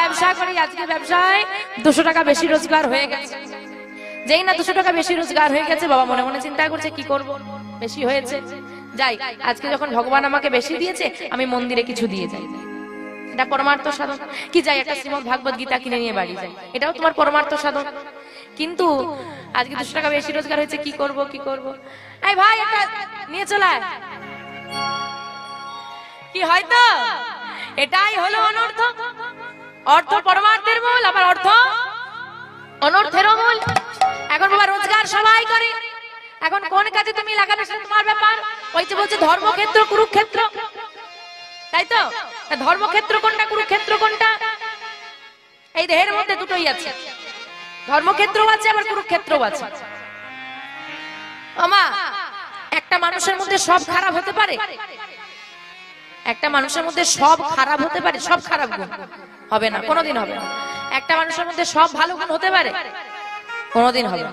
ব্যবসা করি, আজকে ব্যবসায় 200 টাকা বেশি রোজগার হয়ে গেছে। যেই না 200 টাকা বেশি রোজগার হয়ে গেছে, বাবা মনে মনে চিন্তা করছে কি করব, বেশি হয়েছে, যাই আজকে যখন ভগবান আমাকে বেশি দিয়েছে আমি মন্দিরে কিছু দিয়ে যাই, এটা পরমার্থ সাধন। কি যাই একটা শ্রীমদ ভাগবত গীতা কিনে নিয়ে বাড়ি যাই, এটাও তোমার পরমার্থ সাধন। কিন্তু আজকে 200 টাকা বেশি রোজগার হয়েছে, কি করব কি করব, এই ভাই এটা নিয়ে চলায়, কি হয়তো এটাই হলো অনর্থ। অর্থ পরমার্থের মূল, আবার অর্থ অনর্থেরও মূল। এখন বাবা রোজগার সবাই করে, এখন কোন কাজে তুমি লাগাবে সেটা তোমার ব্যাপার। ওই যে বলছে ধর্মক্ষেত্র কুরুক্ষেত্র, তাই তো? ধর্মক্ষেত্র কোনটা, কুরুক্ষেত্র কোনটা? এই দেহের মধ্যে দুটোই আছে, ধর্মক্ষেত্রও আছে আবার কুরুক্ষেত্রও আছে। আমা একটা মানুষের মধ্যে সব খারাপ হতে পারে? একটা মানুষের মধ্যে সব খারাপ হতে পারে? সব খারাপ গুণ হবে না, কোনোদিন হবে না। একটা মানুষের মধ্যে সব ভালো গুণ হতে পারে? কোনোদিন হবে না।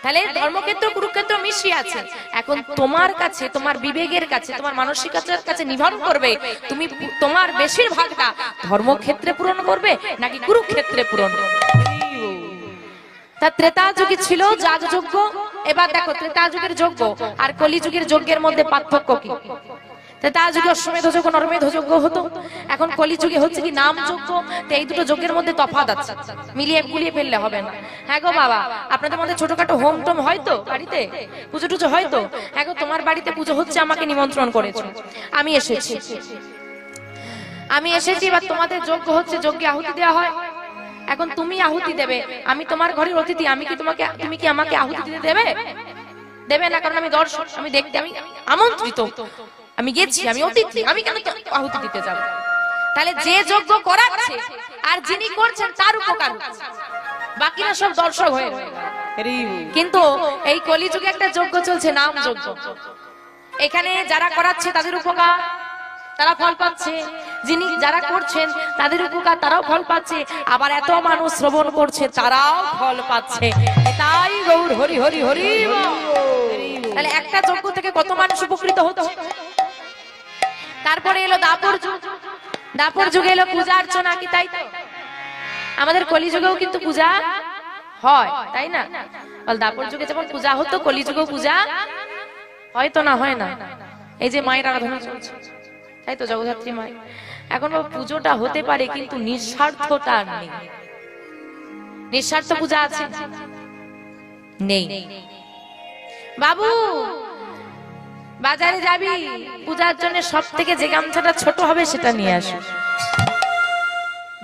তাহলে ধর্মক্ষেত্র কুরুক্ষেত্র মিশিয়ে আছে। এখন তোমার কাছে, তোমার বিবেকের কাছে, তোমার মানসিকতার কাছে নির্ভর করবে তুমি তোমার বেশিরভাগটা ধর্মক্ষেত্রে পূরণ করবে নাকি কুরুক্ষেত্রে পূরণ করবে। তা ত্রেতা যুগে ছিল যাগযজ্ঞ, এবার দেখো ত্রেতা যুগের যজ্ঞ আর কলি যুগের যজ্ঞের মধ্যে পার্থক্য কি? ত্রেতা যুগে অশ্বমেধ যজ্ঞ নরমেধ যজ্ঞ হতো, এখন কলি যুগে হচ্ছে কি নাম যজ্ঞ। তো এই দুটো যজ্ঞের মধ্যে তফাৎ আছে, মিলিয়ে গুলিয়ে ফেললে হবে না। হ্যাঁ গো বাবা, আপনাদের মধ্যে ছোটখাটো হোম টোম হয়তো, বাড়িতে পুজো টুজো হয়তো। হ্যাঁ গো, তোমার বাড়িতে পুজো হচ্ছে, আমাকে নিমন্ত্রণ করেছো, আমি এসেছি, এবার তোমাদের যজ্ঞ হচ্ছে, যজ্ঞে আহুতি দেওয়া হয়। এখন তুমি আহুতি দেবে, আমি তোমার ঘরের অতিথি, আমি কি তোমাকে, তুমি কি আমাকে আহুতি দিতে দেবে? দেবে না, কারণ আমি দর্শক, আমি দেখতে, আমি আমন্ত্রিত, আমি গেছি, আমি অতিথি, আমি কেন আহুতি দিতে যাব? তাহলে যে যজ্ঞ করাচ্ছে আর যিনি করছেন তার উপকার হচ্ছে, বাকিরা সব দর্শক হয়ে। কিন্তু এই কলিযুগে একটা যজ্ঞ চলছে, নাম যজ্ঞ। এখানে যারা করাচ্ছে তাদের উপকার, তারা ফল পাচ্ছে, যিনি যারা করছেন তাদের উপকার, তারাও ফল পাচ্ছে, আবার এত মানুষ শ্রবণ করছে তারাও ফল পাচ্ছে। তাই গৌর হরি হরি হরি। তাহলে একটা যজ্ঞ থেকে কত মানুষ উপকৃত হচ্ছে। তারপরে এলো দাপর যুগ, দাপর যুগে এলো পূজা অর্চনা, কি তাই? আমাদের কলিযুগেও কিন্তু পূজা হয়, তাই না? বল দাপর যুগে যেমন পূজা হতো, কলিযুগেও পূজা হয়তো না, হয় না? এই যে মায়ের আরাধনা চলছে, তাই তো, জগদ্ধাত্রী মাই। এখন পুজোটা হতে পারে কিন্তু নিঃস্বার্থতা নেই। নিঃস্বার্থ পূজা আছে নেই? বাবু বাজারে যাবি, পূজার জন্য সব থেকে যে গামছাটা ছোট হবে সেটা নিয়ে আসো।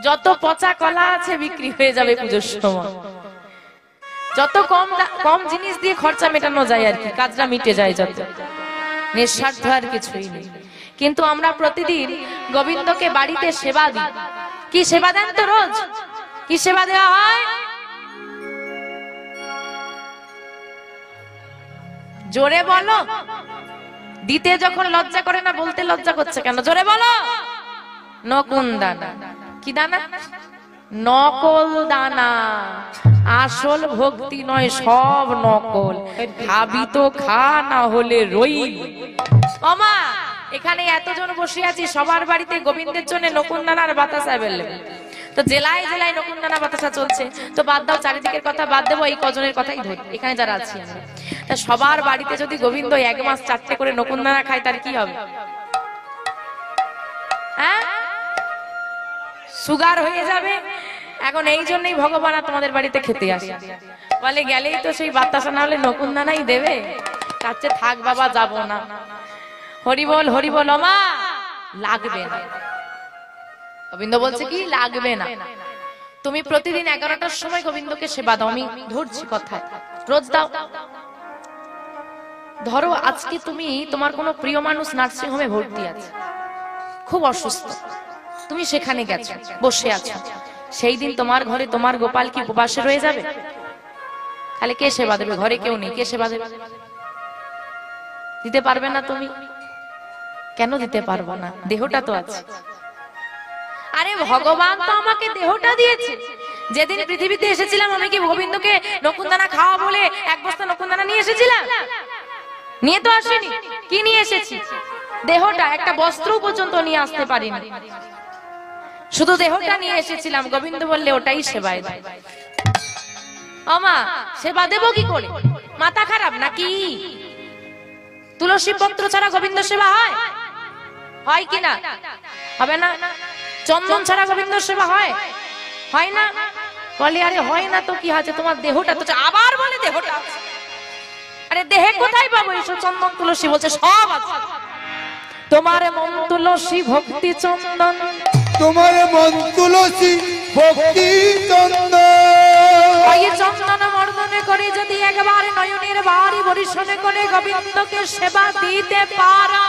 যত পচা কলা আছে বিক্রি হয়ে যাবে পুজোর সময়। যত কম জিনিস দিয়ে খরচা মেটানো যায় আর কি, কাজটা মিটে যায় যত। নিঃস্বার্থ আর কিছুই নেই। কিন্তু আমরা প্রতিদিন গোবিন্দকে বাড়িতে সেবা দিই। কি সেবা দেন তো রোজ? কি সেবা দেওয়া হয়? জোরে বলো। দিতে যখন লজ্জা করে না, বলতে লজ্জা করছে কেন? জোরে বলো। নকুন দানা। কি দানা? নকল দানা। আসল ভক্তি নয়, সব নকল। খাবি তো খা, না হলে রই। মামা এখানে এতজন বসে আছি, সবার বাড়িতে গোবিন্দের জন্য নকুনদানার বাতাসা অ্যাভেলেবল। তো জেলায় জেলায় নকুনদানা বাতাসা চলছে। তো বাদ দাও চারিদিকের কথা, বাদ দেবো, এই কজনের কথাই ধরি এখানে যারা আছি আমরা। তা সবার বাড়িতে যদি গোবিন্দ 1 মাস 4টে করে নকুনদানা খায়, তার কি হবে? হ্যাঁ, সুগার হয়ে যাবে। এখন এই জন্যই ভগবান তোমাদের বাড়িতে খেতে আসে, বলে গেলেই তো সেই বাতাসা না হলে নকুনদানাই দেবে, তার চেয়ে থাক বাবা, যাবো না। হরিবল হরিবল। মা লাগবে না, গোবিন্দ বলছে কি লাগবে না। তুমি প্রতিদিন 11টার সময় গোবিন্দকে সেবা দাও। আমি ধরছি কথায়, রোজ দাও। ধরো আজকে তুমি, তোমার কোনো প্রিয় মানুষ নার্সিং হোমে ভর্তি আছে, খুব অসুস্থ, তুমি সেখানে গেছো, বসে আছো, সেই দিন তোমার ঘরে তোমার গোপাল কি উপবাসে রয়ে যাবে? তাহলে কে সেবা দেবে? ঘরে কেউ নেই, কে সেবা দেবে? দিতে পারবে না তুমি? কেন দিতে পারবো না? দেহটা তো আছে। আরে ভগবান তো আমাকে দেহটা দিয়েছে। যেদিন পৃথিবীতে এসেছিলাম আমি কি গোবিন্দকে নকুনদানা খাওয়া বলে 1 বস্তা নকুনদানা নিয়ে এসেছিলাম? নিয়ে তো আসেনি। কি নিয়ে এসেছি? দেহটা। একটা বস্ত্র পর্যন্ত নিয়ে আসতে পারিনি। শুধু দেহটা নিয়ে এসেছিলাম। গোবিন্দ বললে ওটাই সেবায় দাও। ও মা, সেবা দেবো কি করে? মাথা খারাপ নাকি? তুলসী পত্র ছাড়া গোবিন্দ সেবা হয়? হয় কি না? হবে না। চন্দন ছাড়া গোবিন্দ সেবা হয়? হয় না। বলে আরে হয় না তো কি আছে, তোমার দেহটা তো। আবার বলে দেহটা। আরে দেহে কোথায় পাবো এইসব চন্দন তুলসী? বলছে সব আছে। তোমার মন তুলসী ভক্তি চন্দন, তোমার মন তুলসী ভক্তি চন্দন। ওই চন্দন মর্দনে করে যদি একবার নয়নের বাড়ি বরিশনে করে গোবিন্দকে সেবা দিতে পারো,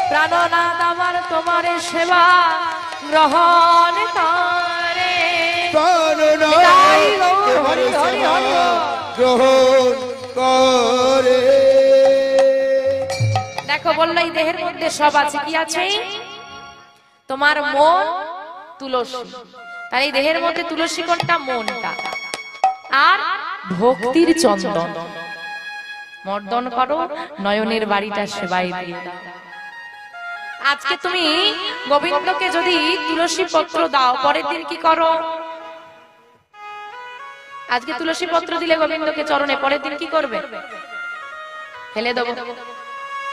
প্রাণনাথ আমার তোমার সেবা গ্রহণ করে। দেখো বললো এই দেহের মধ্যে সব আছে। কি আছে? তোমার মন তুলসী। তার এই দেহের মধ্যে তুলসী কোনটা? মনটা। আর ভক্তির চন্দন মর্দন করো, নয়নের বাড়িটা সেবাই দিয়ে দাও। আজকে তুমি গোবিন্দকে যদি তুলসী পত্র দাও, পরের দিন কি করো? আজকে তুলসী পত্র দিলে গোবিন্দকে চরণে, পরের দিন কি করবে? ফেলে দেবো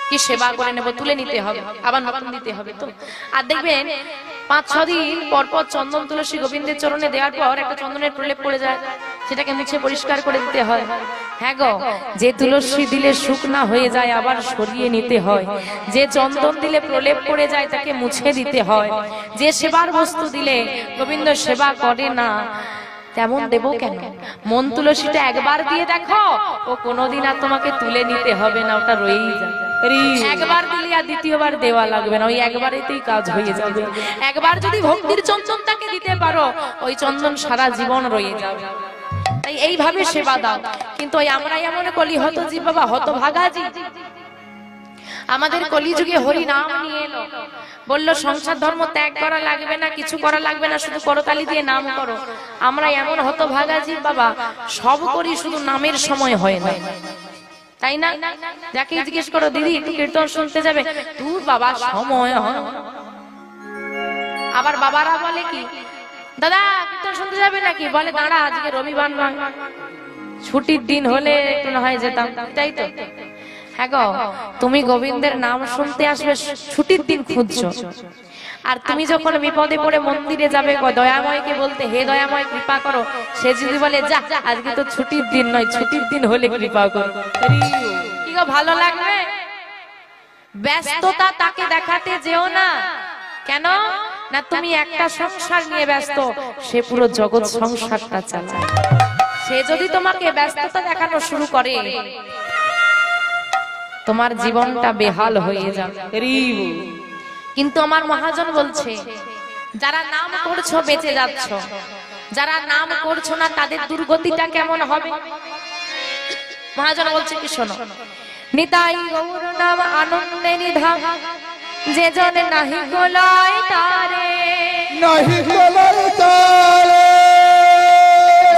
কি সেবা করে নেব? তুলে নিতে হবে, আবার নতুন দিতে হবে তো। আর দেখবেন 5-6 দিন পর পর চন্দন তুলসী গোবিন্দের চরণে দেওয়ার পর একটা চন্দনের প্রলেপ পড়ে যায়, সেটাকে মুছে পরিষ্কার করে দিতে হয়। হ্যাঁ গো, যে তুলসী দিলে শুকনা হয়ে যায় আবার সরিয়ে নিতে হয়, যে চন্দন দিলে প্রলেপ পড়ে যায় তাকে মুছে দিতে হয়, যে সেবার বস্তু দিলে গোবিন্দ সেবা করে না তেমন দেবো কেন? মন তুলসীটা একবার দিয়ে দেখো, ও কোনোদিন আর তোমাকে তুলে নিতে হবে না, ওটা রয়েই যাবে। একবার দিলে আর দ্বিতীয়বার দেওয়া লাগবে না, ওই একবারেতেই কাজ হয়ে যাবে। একবার যদি ভক্তির চন্দনটাকে দিতে পারো, ওই চন্দন সারা জীবন রয়ে যাবে। তাই এইভাবে সেবা দাও। কিন্তু ওই আমরা এমন কলি হতজি বাবা, হতভাগাজি। আমাদের কলিযুগে হরি নাম নিয়ে এলো, বললো সংসার ধর্ম ত্যাগ করা লাগবে না, কিছু করা লাগবে না, শুধু করতালি দিয়ে নাম করো। আমরা এমন হতভাগাজি বাবা, সব করি শুধু নামের সময় হয় না, তাই না? যাকে জিজ্ঞেস করো দিদি একটু কীর্তন শুনতে যাবে, দূর বাবা সময় হয়। আবার বাবারা বলে কি, দাদা কীর্তন শুনতে যাবে নাকি? বলে দাঁড়া আজকে রবিবার নয়, ছুটির দিন হলে একটু না হয় যেতাম। তাই তো। হ্যাঁ গো, তুমি গোবিন্দের নাম শুনতে আসবে, ছুটির দিন খুঁজছো। আর তুমি যখন বিপদে পড়ে মন্দিরে যাবে দয়াময়কে বলতে, হে দয়াময় কৃপা করো, সে যদি বলে যা আজকে তো ছুটির দিন নয়, ছুটির দিন হলে কৃপা করো, কি গো ভালো লাগবে? ব্যস্ততা তাকে দেখাতে যেও না। কেন না? তুমি একটা সংসার নিয়ে ব্যস্ত, সে পুরো জগৎ সংসারটা চালায়। সে যদি তোমাকে ব্যস্ততা দেখানো শুরু করে, তোমার জীবনটা বেহাল হয়ে যাবে। কিন্তু আমার মহাজন বলছে, যারা নাম করছো বেঁচে যাচ্ছ, যারা নাম করছো না তাদের দুর্গতিটা কেমন হবে? মহাজন বলছে কি শোনো, নিতাই গৌর নাম আনন্দে নিধাম, যে জন নাহি গোলয় তারে, নাহি গোলয় তারে,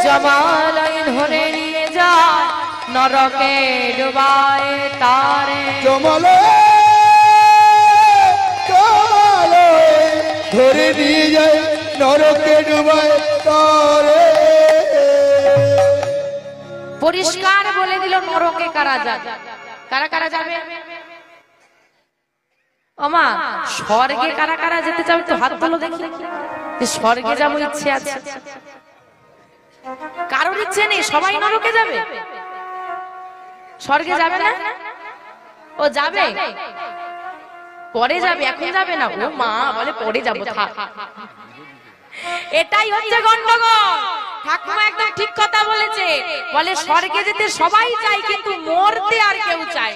জমালয় ধরে নিয়ে যায় নরকে ডুবায় তারে, জমালয় ধরে নিয়ে যায় নরকে ডুবায় তারে। পরিষ্কার বলে দিল নরকে কারা যাবে। কারা কারা যাবে? ওমা, স্বর্গে কারা কারা যেতে চাও একটু হাত তোলো দেখি। যে স্বর্গে যাবো ইচ্ছে আছে? কারোর ইচ্ছে নেই, সবাই নরকে যাবে। স্বর্গে যাবে না? ও যাবে, পরে যাবে, এখন যাবে না। ও মা বলে পরে যাবো, থাক। এটাই হচ্ছে গন্ডগোল। ঠাকুমা একদম ঠিক কথা বলেছে, বলে স্বর্গে যেতে সবাই চায়, কিন্তু মরতে আর কেউ চায়।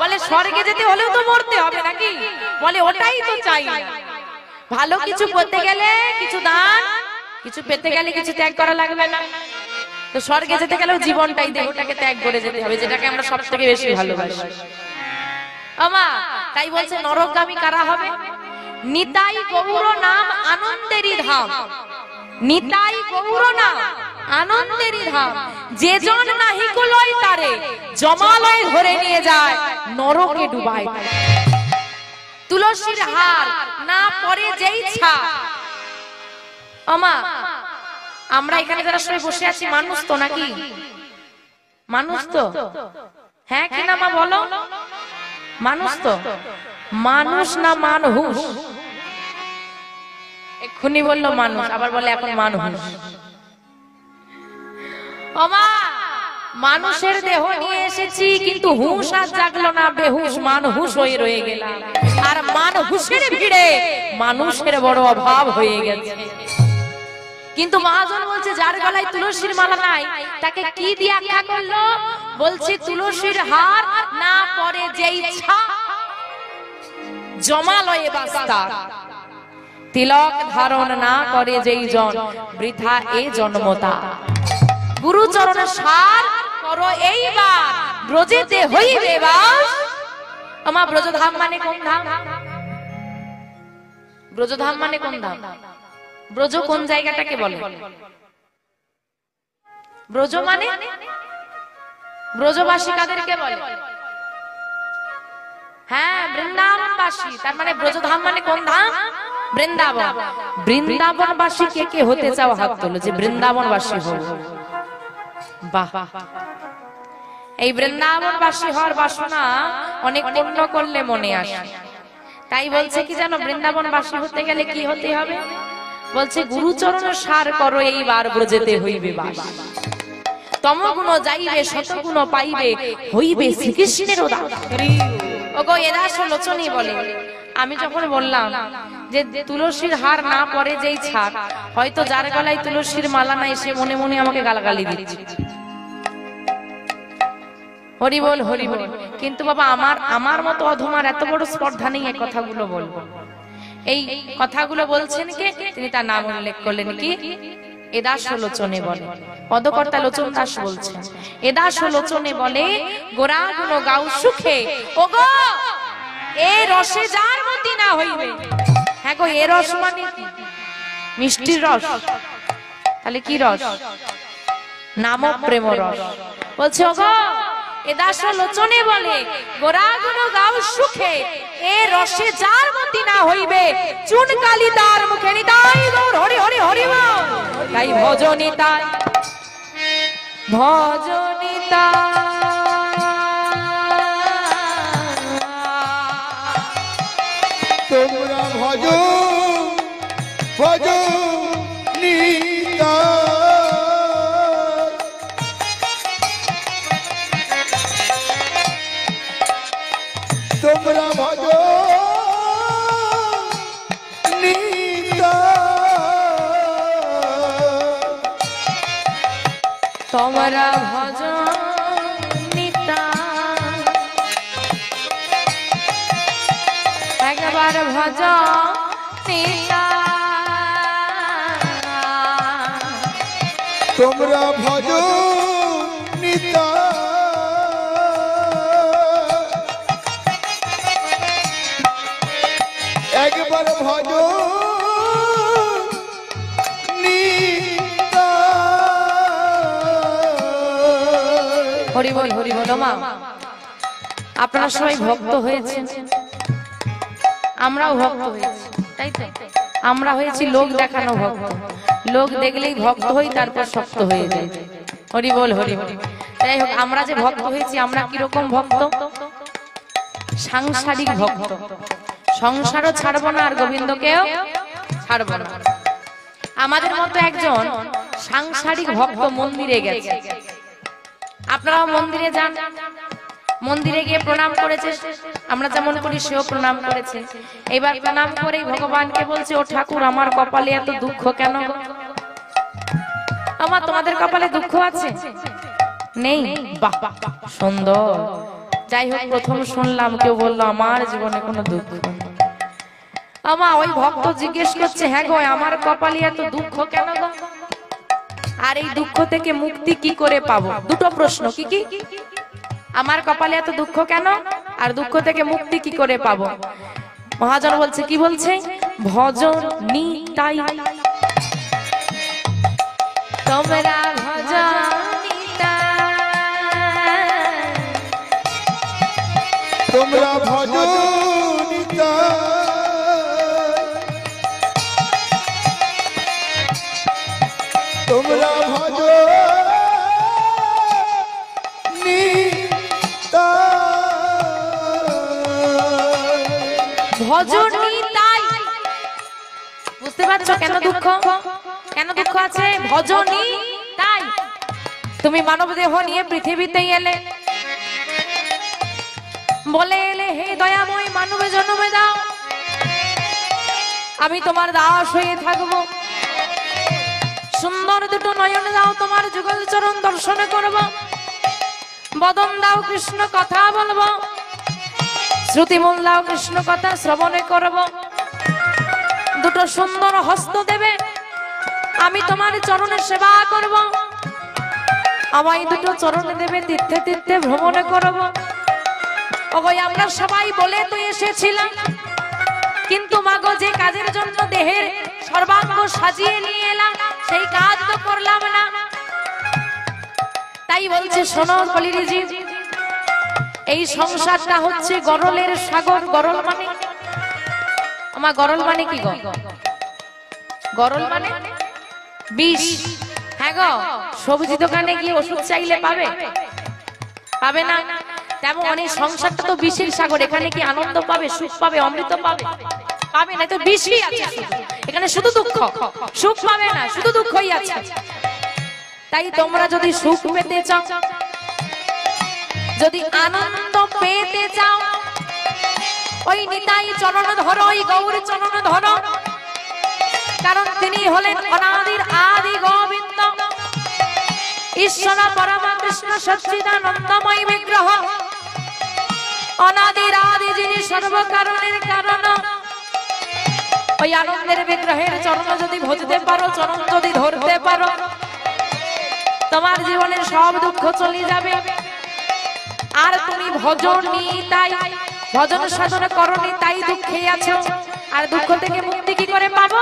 বলে স্বর্গে যেতে হলেও তো মরতে হবে নাকি? বলে ওটাই তো চাই। ভালো কিছু করতে গেলে কিছু দান, কিছু পেতে গেলে কিছু ত্যাগ করা লাগবে না? তো স্বর্গে যেতে গেলেও জীবনটাই, দেহটাকে ত্যাগ করে যেতে হবে, যেটাকে আমরা সব থেকে বেশি ভালোবাসি। আমা তাই বলছে নরকগামী কারা হবে? নিতাই গৌর নাম আনন্দেরই ধাম, নিতাই গৌর নাম আনন্দেরই ধাম, যে জন নাহি গোলয় তারে, জমালয় ধরে নিয়ে যায় নরকে ডুবায়। তুলসীর হার না পরে যেই ছাপ। আমা আমরা এখানে যারা সবাই বসে আছি মানুষ তো নাকি? মানুষ তো? হ্যাঁ কি না মা বলো? মানুষ তো? মানুষ না মানহুস? এক্ষুনি বললো মানুষ, আবার বলে এখন মানহুস। আমা মানুষের দেহ নিয়ে এসেছি, কিন্তু হুঁশ আর জাগলো না, বেহুশ মানহুস হয়ে রয়ে গেলাম। আর মানহুসের ভিড়ে মানুষের বড় অভাব হয়ে গেছে। কিন্তু মহাজন বলছে যার গলায় তুলসীর মালা নাই তাকে কি দিয়ে আখ্যা করলো? বলছে তুলসীর হার না পরে যেই ছাপ, জমালয়ে বাস্তা, তিলক ধারণ না করে যেই জন, বৃথা এ জন্মতা। গুরুচরণ সার করো এইবার, ব্রজেতে হইবে বাস। আমা ব্রজধাম মানে কোন ধাম? ব্রজধাম মানে কোন ধাম? ব্রজ কোন জায়গাটাকে বলে? ব্রজ মানে ব্রজবাসী কাদেরকে বলে? হ্যাঁ বৃন্দাবনবাসী। তার মানে ব্রজধাম মানে কোন ধাম? বৃন্দাবন। বৃন্দাবনবাসী কে কে হতে চাও হাত তোলো, যে বৃন্দাবনবাসী হও। বাহ, এই বৃন্দাবনবাসী হওয়ার বাসনা অনেক পূর্ণ করলে মনে আসে। তাই বলছে কি জানো, বৃন্দাবনবাসী হতে গেলে কি হতে হবে? বলছে গুরুচরণ সার করো এইবার, ব্রজেতে হইবে বাস। তমগুণ যাইবে শতগুণ পাইবে, হইবে শ্রীকৃষ্ণের দাস। ওগো এদাস লোচনী বলে, আমি যখন বললাম যে তুলসীর হার না পরে যেই ছাপ, হয়তো যার গলায় তুলসীর মালা নাই সে মনে মনে আমাকে গালাগালি দিচ্ছে। হরি বল হরি বল। কিন্তু বাবা আমার মতো অধমার এত বড় স্পর্ধা নেই এই কথাগুলো বলবো। এই কথাগুলো বলছেন কে? তিনি তার নাম উল্লেখ করলেন কি? এদাস লোচনে বলে, পদকর্তা লোচন দাস বলছেন। এদাস লোচনে বলে, গোরা গুণ গাও সুখে, ওগো এ রসে যার মতি না হইবে। হ্যাঁ গো, এ রস মানে কি? মিষ্টির রস। তাহলে কি রস? নাম প্রেম রস। বলছে ওগো এদাস লোচনে বলে, গোরা গুণ গাও সুখে, এ রসে যার মতি না হইবে, চুন কালি তার মুখে নিতাই গৌর হরি হরি হরি বল। তাই ভজনিতাই ভজনিতাই তোমরা ভজ ভজ নিতা, তোমরা ভজ নিতা, তোমরা ভজ নিতা। একবার ভজ নিতা, তোমরা ভজ নিতা, একবার ভজ নিতা। হরি বল হরি বল। মা আপনারা সবাই ভক্ত হয়েছেন, আমরাও ভক্ত হয়েছি, তাই তো? আমরা হয়েছি লোক দেখানো ভক্ত। লোক দেখলেই ভক্ত হই, তারপর শক্ত হয়ে যায়। হরি বল হরি বল। যাই হোক, আমরা যে ভক্ত হয়েছি, আমরা কিরকম ভক্ত? সাংসারিক ভক্ত। সংসারও ছাড়বো না আর গোবিন্দকেও ছাড়বো না। আমাদের মতো একজন সাংসারিক ভক্ত মন্দিরে গেছে। আপনারাও মন্দিরে যান, মন্দিরে গিয়ে প্রণাম করেছে, আমরা যেমন করি সেও প্রণাম করেছে। এবার প্রণাম করেই ভগবানকে বলছে, ও ঠাকুর আমার কপালে এত দুঃখ কেন? আমার তোমাদের কপালে দুঃখ আছে? নেই? বাহ সুন্দর। যাই হোক, প্রথম শুনলাম কেউ বললো আমার জীবনে কোনো দুঃখ নেই। আমা ওই ভক্ত জিজ্ঞেস করছে, হ্যাঁ গো আমার কপালে এত দুঃখ কেন গো? আর এই দুঃখ থেকে মুক্তি কি করে পাবো? দুটো প্রশ্ন। কি কি? আমার কপালে এত দুঃখ কেন, আর দুঃখ থেকে মুক্তি কি করে পাবো? মহাজন বলছে, কি বলছে? ভজন নিতাই, তোমরা ভজন নিতাই, তোমরা ভজ নিতা। ভজনী তাই। বুঝতে পারছো কেন দুঃখ, কেন দুঃখ আছে? ভজনী তাই। তুমি মানব দেহ নিয়ে পৃথিবীতে এলে, বলে এলে হে দয়াময় মানবে জন্মে দাও, আমি তোমার দাস হয়ে থাকবো। সুন্দর দুটো নয়ন দাও, তোমার যুগল চরণ দর্শন করব। বদন দাও, কৃষ্ণ কথা বলবো। শ্রুতিমূল দাও, কৃষ্ণ কথা শ্রবণে করব। দুটো সুন্দর হস্ত দেবে, আমি তোমার চরণে সেবা করব। আমায় দুটো চরণে দেবে, তীর্থে তীর্থে ভ্রমণে করব। ওগো আমরা সবাই বলে তো এসেছিলাম, কিন্তু মাগো যে কাজের জন্য দেহের সর্বাঙ্গ সাজিয়ে নিয়ে এলাম সেই কাজ তো করলাম না। তাই বলছে শোনো কলিরিজি, এই সংসারটা হচ্ছে গরলের সাগর। গরল মানে আমার গরল মানে কি গো? গরল মানে বিষ। হ্যাঁ গো, সবজি দোকানে গিয়ে ওষুধ চাইলে পাবে? পাবে না। তেমন এই সংসারটা তো বিষের সাগর। এখানে কি আনন্দ পাবে, সুখ পাবে, অমৃত পাবে? পাবে না, তো বিষই আছে এখানে। শুধু দুঃখ, সুখ পাবে না, শুধু দুঃখই আছে। তাই তোমরা যদি সুখ পেতে চাও, যদি আনন্দ পেতে চাও, ওই নিতাই চরণ ধরো, ওই গৌর চরণ ধরো। কারণ তিনি হলেন অনাদির আদি গোবিন্দ, ঈশ্বর পরমা কৃষ্ণ সচ্চিদানন্দময় বিগ্রহ। অনাদির আদি যিনি সর্বকারণের কারণ। ওই আনন্দের বিগ্রহের চরণ যদি ভজতে পারো, চরণ যদি ধরতে পারো, তোমার জীবনের সব দুঃখ চলে যাবে। আর তুমি ভজনী তাই, ভজন সাধন করনি তাই দুঃখে আছো। আর দুঃখ থেকে মুক্তি কি করে পাবো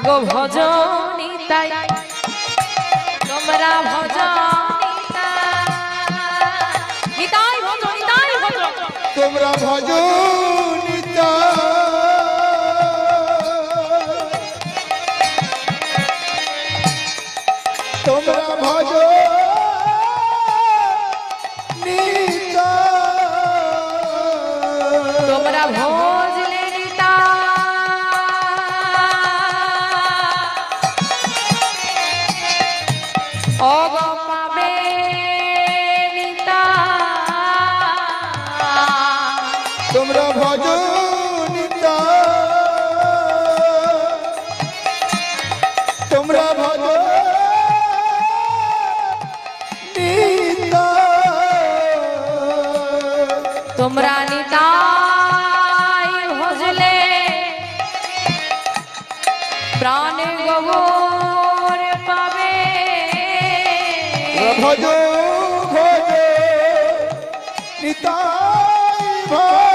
গো? ভজনী তাই। তোমরা ভজনী তাই, ভজনী তাই, তোমরা ভজনী তাই। তোমরা ভজনী তাই। তোমরা ভজলে নিতা। অগো পাবে নিতা। তোমরা ভজনী তাই। তোমরা ভজনী তাই। তোমরা নিতাই ভজলে প্রাণ গোবর পাবে। ভজ ভজ নিতাই ভজ।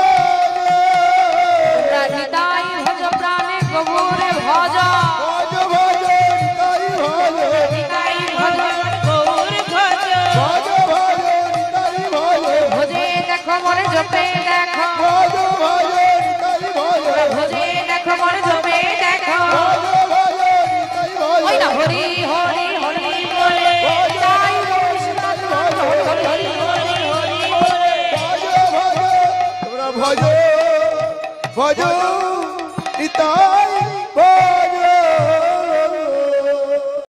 তোমরা নিতাই ভজ প্রাণে গোবর ভজ। ভজ ভজ নিতাই ভজ। নিতাই ভজ গৌর ভজ। ভজ ভজ নিতাই ভজ। ভজে দেখো মনে জপে দেখো। ভজ ভজ নিতাই ভজ। ভজে দেখো মনে জপে দেখো। ভজ ভজ নিতাই ভজ। ওই না হরি হরি হরি বলে নিতাই কৃষ্ণ হরি হরি হরি হরি বলে। ভজ ভজ তোমরা ভজ ভজ নিতাই